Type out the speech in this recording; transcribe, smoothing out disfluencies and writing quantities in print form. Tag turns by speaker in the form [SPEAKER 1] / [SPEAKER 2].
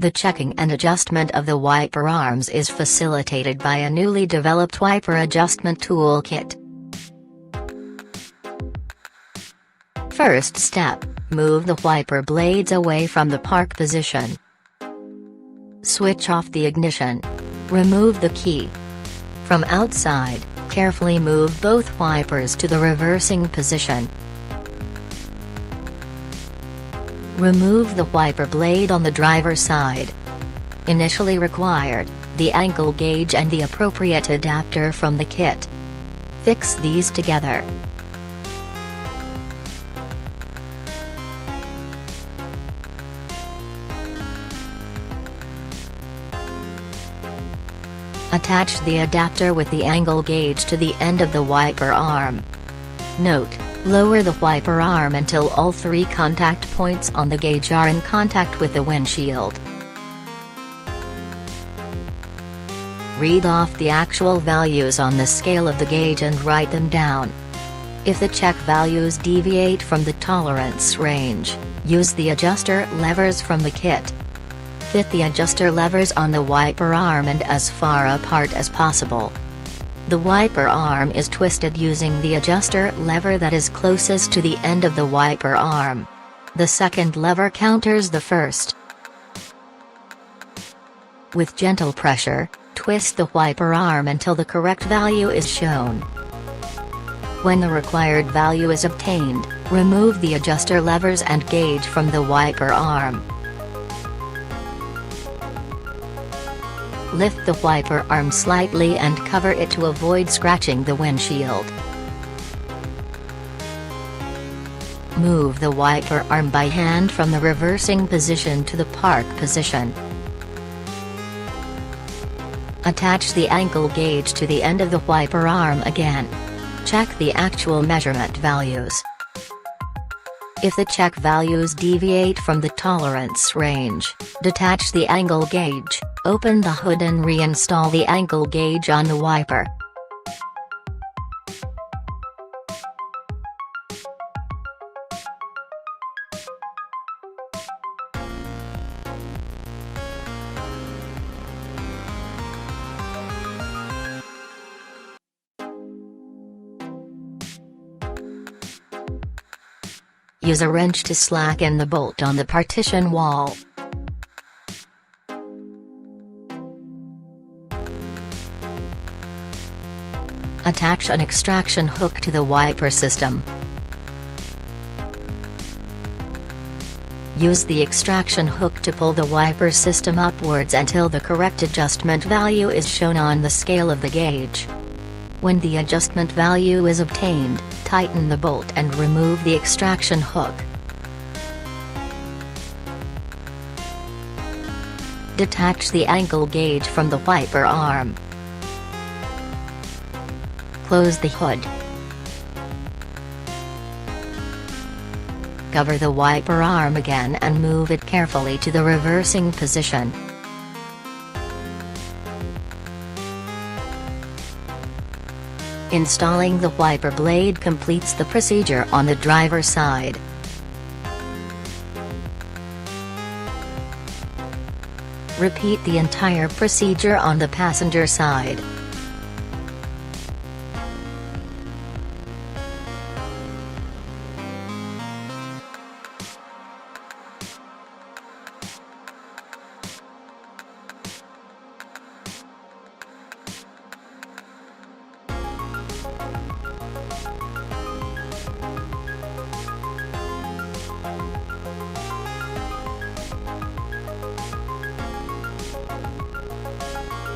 [SPEAKER 1] The checking and adjustment of the wiper arms is facilitated by a newly developed wiper adjustment toolkit. First step, move the wiper blades away from the park position. Switch off the ignition. Remove the key. From outside, carefully move both wipers to the reversing position. Remove the wiper blade on the driver's side. Initially required, the angle gauge and the appropriate adapter from the kit. Fix these together. Attach the adapter with the angle gauge to the end of the wiper arm. Note: lower the wiper arm until all three contact points on the gauge are in contact with the windshield. Read off the actual values on the scale of the gauge and write them down. If the check values deviate from the tolerance range, use the adjuster levers from the kit. Fit the adjuster levers on the wiper arm and as far apart as possible. The wiper arm is twisted using the adjuster lever that is closest to the end of the wiper arm. The second lever counters the first. With gentle pressure, twist the wiper arm until the correct value is shown. When the required value is obtained, remove the adjuster levers and gauge from the wiper arm. Lift the wiper arm slightly and cover it to avoid scratching the windshield. Move the wiper arm by hand from the reversing position to the park position. Attach the angle gauge to the end of the wiper arm again. Check the actual measurement values. If the check values deviate from the tolerance range, detach the angle gauge, open the hood and reinstall the angle gauge on the wiper. Use a wrench to slacken the bolt on the partition wall. Attach an extraction hook to the wiper system. Use the extraction hook to pull the wiper system upwards until the correct adjustment value is shown on the scale of the gauge. When the adjustment value is obtained, tighten the bolt and remove the extraction hook. Detach the angle gauge from the wiper arm. Close the hood. Cover the wiper arm again and move it carefully to the reversing position. Installing the wiper blade completes the procedure on the driver's side. Repeat the entire procedure on the passenger side.